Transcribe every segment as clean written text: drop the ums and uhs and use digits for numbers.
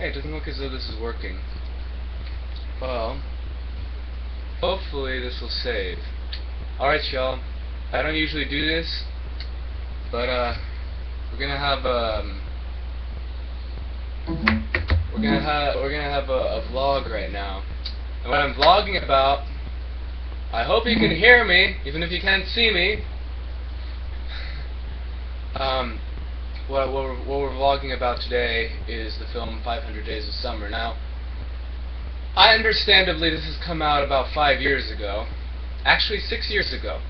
Hey, it doesn't look as though this is working. Well, hopefully this will save. Alright, y'all. I don't usually do this, but we're gonna have a vlog right now. And what I'm vlogging about, I hope you can hear me, even if you can't see me. What we're vlogging about today is the film 500 Days of Summer. Now, understandably, this has come out about 5 years ago. Actually, 6 years ago.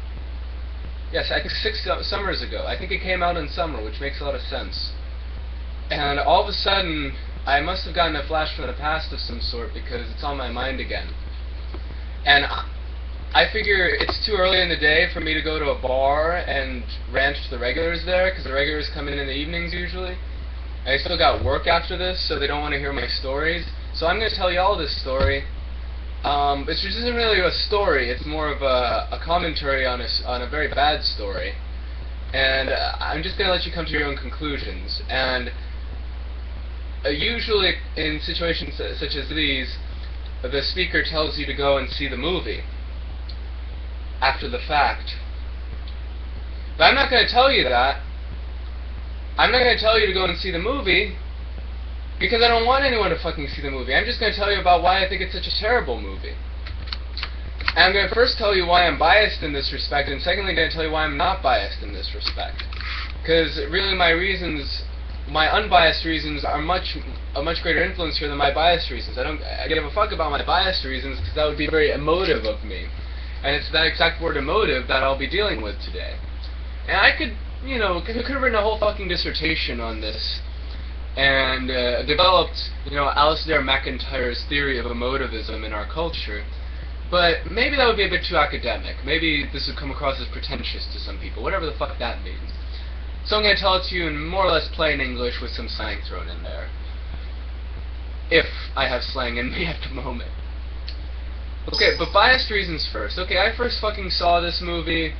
Yes, I think 6 summers ago. I think it came out in summer, which makes a lot of sense. And all of a sudden, I must have gotten a flash from the past of some sort because it's on my mind again. And I figure it's too early in the day for me to go to a bar and rant to the regulars there, because the regulars come in the evenings usually. I still got work after this, so they don't want to hear my stories. So I'm going to tell y'all this story. It isn't really a story, it's more of a commentary on a very bad story. And I'm just going to let you come to your own conclusions. And usually in situations such as these, the speaker tells you to go and see the movie after the fact. But I'm not going to tell you that. I'm not going to tell you to go and see the movie because I don't want anyone to fucking see the movie. I'm just going to tell you about why I think it's such a terrible movie. And I'm going to first tell you why I'm biased in this respect, and secondly I'm going to tell you why I'm not biased in this respect. Because really my reasons, my unbiased reasons, are a much greater influence here than my biased reasons. I give a fuck about my biased reasons because that would be very emotive of me. And it's that exact word emotive that I'll be dealing with today. And I could, could have written a whole fucking dissertation on this and developed, Alasdair MacIntyre's theory of emotivism in our culture. But maybe that would be a bit too academic. Maybe this would come across as pretentious to some people, whatever the fuck that means. So I'm going to tell it to you in more or less plain English with some slang thrown in there. If I have slang in me at the moment. Okay, but biased reasons first. Okay, I first fucking saw this movie,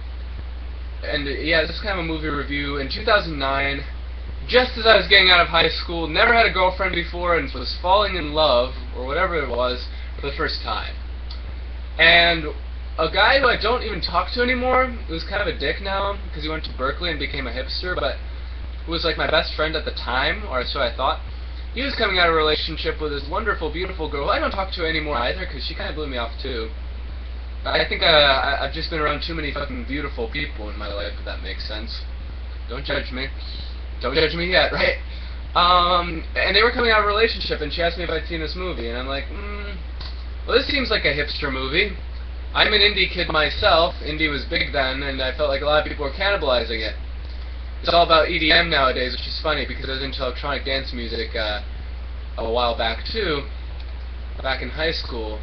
and yeah, this is kind of a movie review, in 2009, just as I was getting out of high school, never had a girlfriend before, and was falling in love, or whatever it was, for the first time. And a guy who I don't even talk to anymore, who's kind of a dick now, because he went to Berkeley and became a hipster, but who was like my best friend at the time, or so I thought. He was coming out of a relationship with this wonderful, beautiful girl who I don't talk to anymore either, because she kind of blew me off too. I think I've just been around too many fucking beautiful people in my life, if that makes sense. Don't judge me. Don't judge me yet, right? And they were coming out of a relationship, and she asked me if I'd seen this movie, and I'm like, well, this seems like a hipster movie. I'm an indie kid myself. Indie was big then, and I felt like a lot of people were cannibalizing it. It's all about EDM nowadays, which is funny because I was into electronic dance music a while back too, back in high school.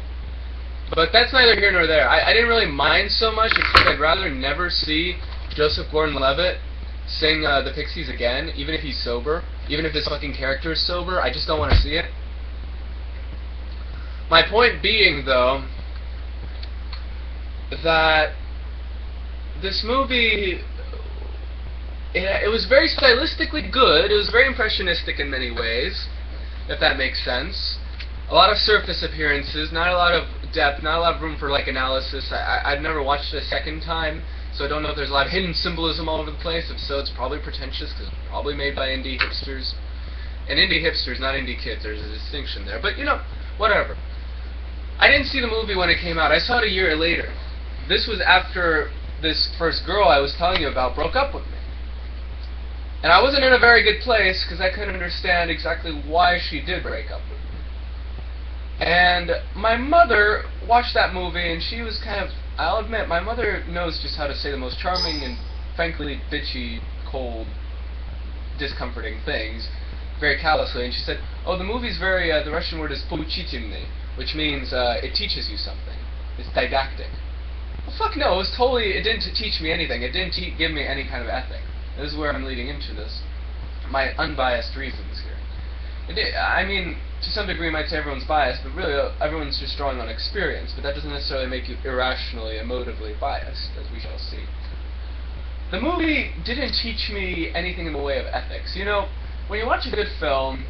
But that's neither here nor there. I didn't really mind so much, except I'd rather never see Joseph Gordon-Levitt sing the Pixies again, even if he's sober, even if his fucking character is sober. I just don't want to see it. My point being, though, that this movie, it was very stylistically good. It was very impressionistic in many ways, if that makes sense. A lot of surface appearances, not a lot of depth, not a lot of room for analysis. I've never watched it a second time, so I don't know if there's a lot of hidden symbolism all over the place. If so, it's probably pretentious because it's probably made by indie hipsters. And indie hipsters, not indie kids. There's a distinction there. But whatever. I didn't see the movie when it came out. I saw it a year later. This was after this first girl I was telling you about broke up with me. And I wasn't in a very good place because I couldn't understand exactly why she did break up with me. And my mother watched that movie, and she was kind of, I'll admit, my mother knows just how to say the most charming and frankly bitchy, cold, discomforting things very callously. And she said, oh, the movie's very, the Russian word is pouchительny, which means it teaches you something. It's didactic. Well, fuck no, it didn't teach me anything. It didn't give me any kind of ethic. This is where I'm leading into this. My unbiased reasons here. I mean, to some degree, you might say everyone's biased, but really, everyone's just drawing on experience. But that doesn't necessarily make you irrationally, emotively biased, as we shall see. The movie didn't teach me anything in the way of ethics. When you watch a good film,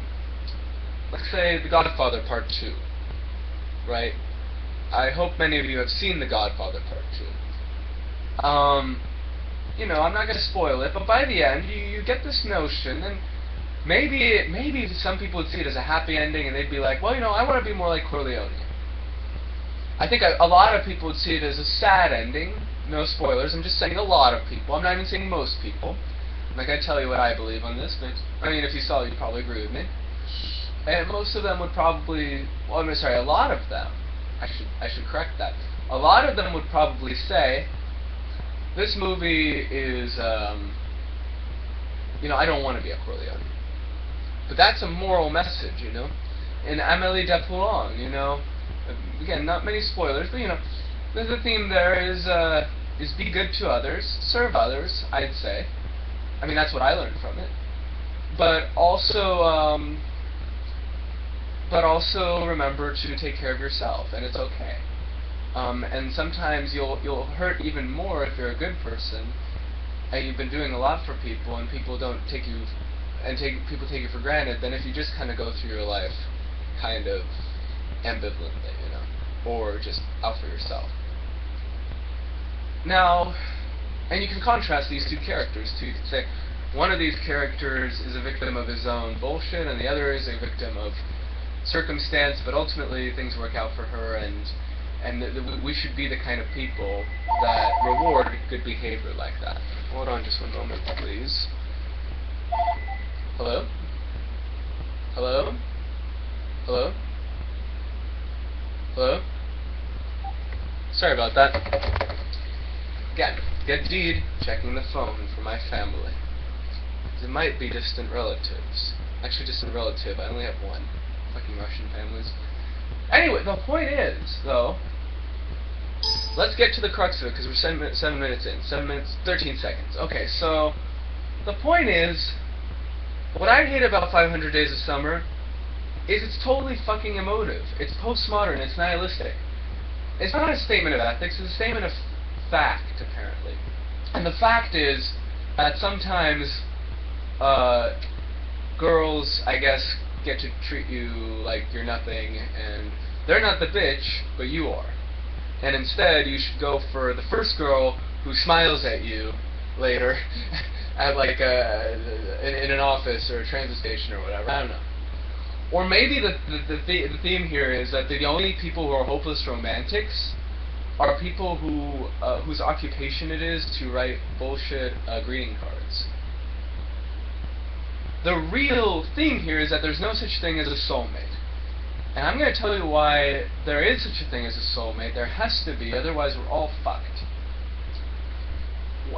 let's say The Godfather Part 2, right? I hope many of you have seen The Godfather Part 2. You know, I'm not going to spoil it, but by the end, you get this notion, and maybe some people would see it as a happy ending, and they'd be like, well, you know, I want to be more like Corleone. I think a lot of people would see it as a sad ending. No spoilers, I'm just saying a lot of people. I'm not even saying most people. I'm not going to tell you what I believe on this, but, I mean, if you saw it, you'd probably agree with me. And most of them would probably, well, I'm sorry, a lot of them, I should correct that. A lot of them would probably say, this movie is, you know, I don't want to be a Corleone. But that's a moral message, you know. In Amélie de Poulain, you know, again, not many spoilers, but, you know, the theme there is be good to others, serve others, I'd say. I mean, that's what I learned from it. But also remember to take care of yourself, and it's okay. And sometimes you'll hurt even more if you're a good person, and you've been doing a lot for people, and people don't take you, people take you for granted, than if you just kind of go through your life kind of ambivalently, you know, or just out for yourself. Now, and you can contrast these two characters too. You can say one of these characters is a victim of his own bullshit, and the other is a victim of circumstance, but ultimately things work out for her, and we should be the kind of people that reward good behavior like that. Hold on just one moment, please. Hello? Hello? Hello? Hello? Sorry about that. Again, get deed, checking the phone for my family. It might be distant relatives. Actually, distant relative, I only have one. Fucking Russian families. Anyway, the point is, though, let's get to the crux of it, because we're 7 minutes in. 7 minutes, 13 seconds. Okay, so, the point is, what I hate about 500 Days of Summer is it's totally fucking emotive. It's postmodern, it's nihilistic. It's not a statement of ethics, it's a statement of fact, apparently. And the fact is that sometimes girls, I guess, get to treat you like you're nothing, and they're not the bitch, but you are. And instead, you should go for the first girl who smiles at you later at like in an office or a transit station or whatever. I don't know. Or maybe the theme here is that the only people who are hopeless romantics are people who whose occupation it is to write bullshit greeting cards. The real theme here is that there's no such thing as a soulmate. And I'm going to tell you why there is such a thing as a soulmate. There has to be, otherwise we're all fucked.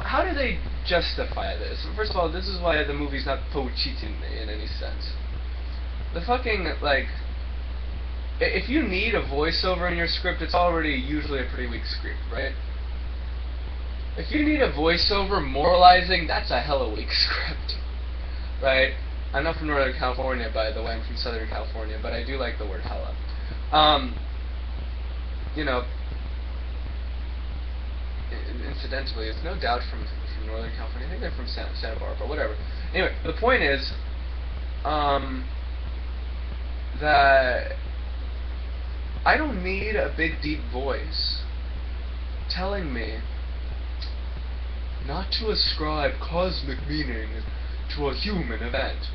How do they justify this? First of all, this is why the movie's not pocheating me in any sense. The fucking, like, if you need a voiceover in your script, it's already usually a pretty weak script, right? If you need a voiceover moralizing, that's a hella weak script, right? I'm not from Northern California, by the way, I'm from Southern California, but I do like the word hella. You know, incidentally, it's no doubt from Northern California. I think they're from Santa Barbara, whatever. Anyway, the point is that I don't need a big, deep voice telling me not to ascribe cosmic meaning to a human event,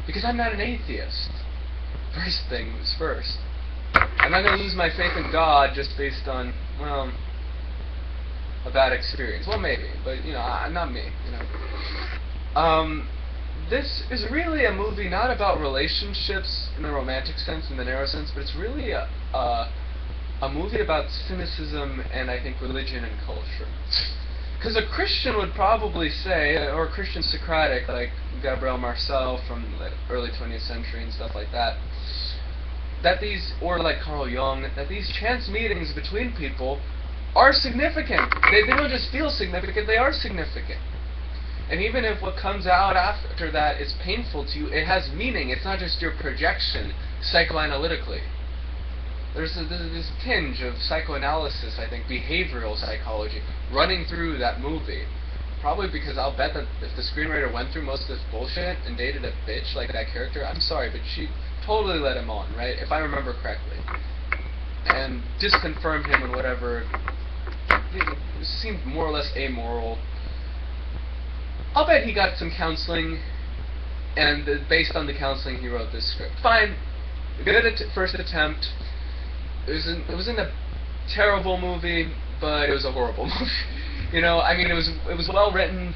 because I'm not an atheist. First things first. I'm not going to lose my faith in God just based on, well, a bad experience. Well, maybe, but, you know, not me, you know. This is really a movie not about relationships in the romantic sense, in the narrow sense, but it's really a movie about cynicism and, I think, religion and culture. Because a Christian would probably say, or a Christian Socratic, like Gabriel Marcel from the early 20th century and stuff like that, that these, or like Carl Jung, that these chance meetings between people are significant. They don't just feel significant, they are significant. And even if what comes out after that is painful to you, it has meaning. It's not just your projection psychoanalytically. There's this tinge of psychoanalysis, I think, behavioral psychology, running through that movie. Probably because I'll bet that if the screenwriter went through most of this bullshit and dated a bitch like that character, I'm sorry, but she totally led him on, right? If I remember correctly. And disconfirmed him and whatever. It seemed more or less amoral. I'll bet he got some counseling, and based on the counseling he wrote this script. Fine. Good first attempt. It wasn't a terrible movie, but it was a horrible movie. You know, I mean, it was well written.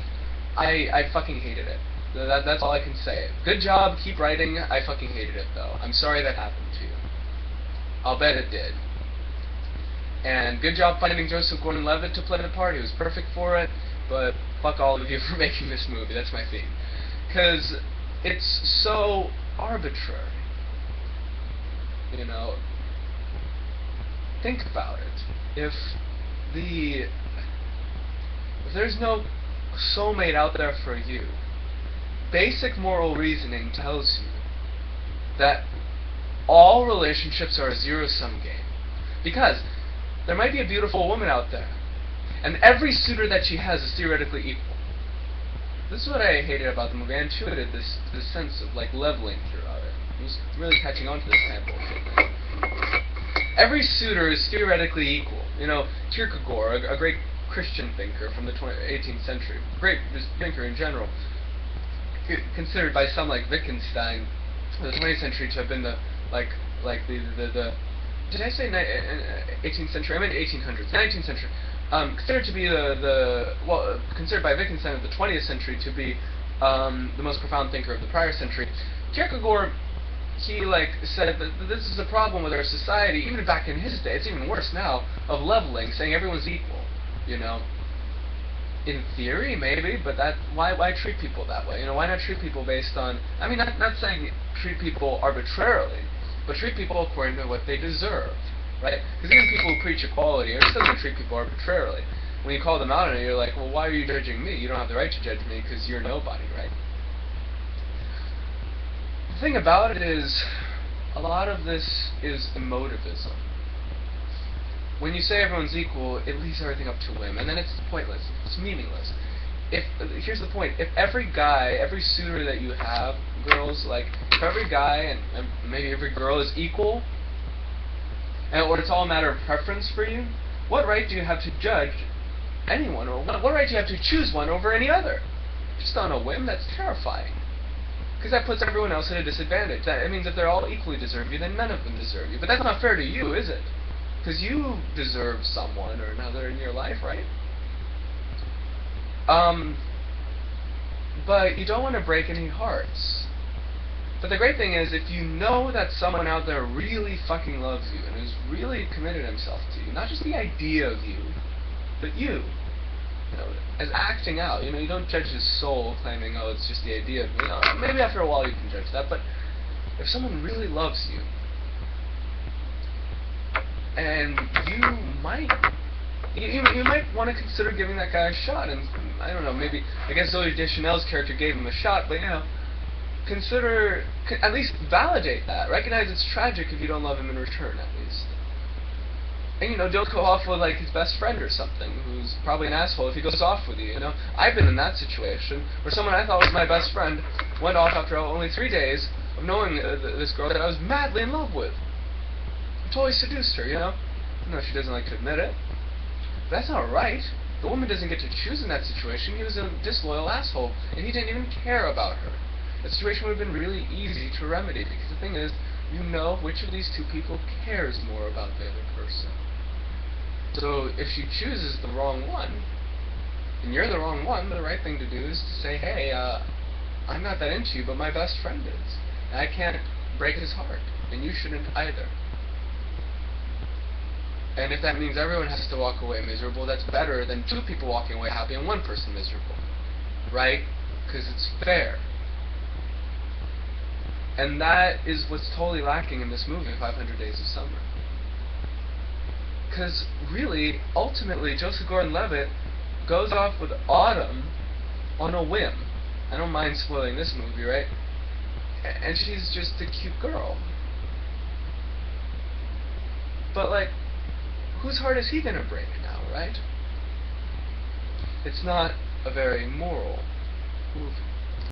I fucking hated it. That's all I can say. Good job, keep writing. I fucking hated it though. I'm sorry that happened to you. I'll bet it did. And good job finding Joseph Gordon-Levitt to play the part. He was perfect for it. But fuck all of you for making this movie. That's my theme. Because it's so arbitrary. You know, think about it. If there's no soulmate out there for you, basic moral reasoning tells you that all relationships are a zero-sum game. Because there might be a beautiful woman out there, and every suitor that she has is theoretically equal. This is what I hated about the movie. I intuited this sense of like leveling throughout it. I was really catching on to this kind of bullshit. Every suitor is theoretically equal. You know, Kierkegaard, a great Christian thinker from the 18th century, great thinker in general, considered by some like Wittgenstein, the 20th century to have been the did I say 18th century? I meant 1800s, 19th century. Considered to be considered by Wittgenstein of the 20th century to be the most profound thinker of the prior century. Kierkegaard, he said that this is a problem with our society, even back in his day. It's even worse now, of leveling, saying everyone's equal. You know, in theory maybe, but why treat people that way? You know, why not treat people based on? I mean, not saying treat people arbitrarily, but treat people according to what they deserve. Right? Because even people who preach equality are still going to treat people arbitrarily. When you call them out on it, you're like, well, why are you judging me? You don't have the right to judge me because you're nobody, right? The thing about it is, a lot of this is emotivism. When you say everyone's equal, it leaves everything up to whim, and then it's pointless. It's meaningless. Here's the point. If every guy, every suitor that you have, girls, if every guy and maybe every girl is equal, or it's all a matter of preference for you, what right do you have to judge anyone, or what right do you have to choose one over any other? Just on a whim? That's terrifying. Because that puts everyone else at a disadvantage. That means if they're all equally deserve you, then none of them deserve you. But that's not fair to you, is it? Because you deserve someone or another in your life, right? But you don't want to break any hearts. But the great thing is, if you know that someone out there really fucking loves you and has really committed himself to you, not just the idea of you, but you know, as acting out, you know, you don't judge his soul claiming, oh, it's just the idea of me. You know, maybe after a while you can judge that, but if someone really loves you, and you might want to consider giving that guy a shot, and I don't know, maybe, I guess Zoe Deschanel's character gave him a shot, but you know, consider, at least validate that. Recognize it's tragic if you don't love him in return, at least. And, you know, don't go off with, his best friend or something, who's probably an asshole if he goes off with you, know? I've been in that situation, where someone I thought was my best friend went off after only 3 days of knowing this girl that I was madly in love with. I totally seduced her, you know? No, she doesn't like to admit it. But that's not right. The woman doesn't get to choose in that situation. He was a disloyal asshole, and he didn't even care about her. The situation would have been really easy to remedy, because the thing is, you know which of these two people cares more about the other person. So if she chooses the wrong one, and you're the wrong one, the right thing to do is to say, hey, I'm not that into you, but my best friend is. And I can't break his heart, and you shouldn't either. And if that means everyone has to walk away miserable, that's better than 2 people walking away happy and 1 person miserable. Right? Because it's fair. And that is what's totally lacking in this movie, 500 Days of Summer. Because really, ultimately, Joseph Gordon-Levitt goes off with Autumn on a whim. I don't mind spoiling this movie, right? And she's just a cute girl. But, whose heart is he gonna break now, right? It's not a very moral movie.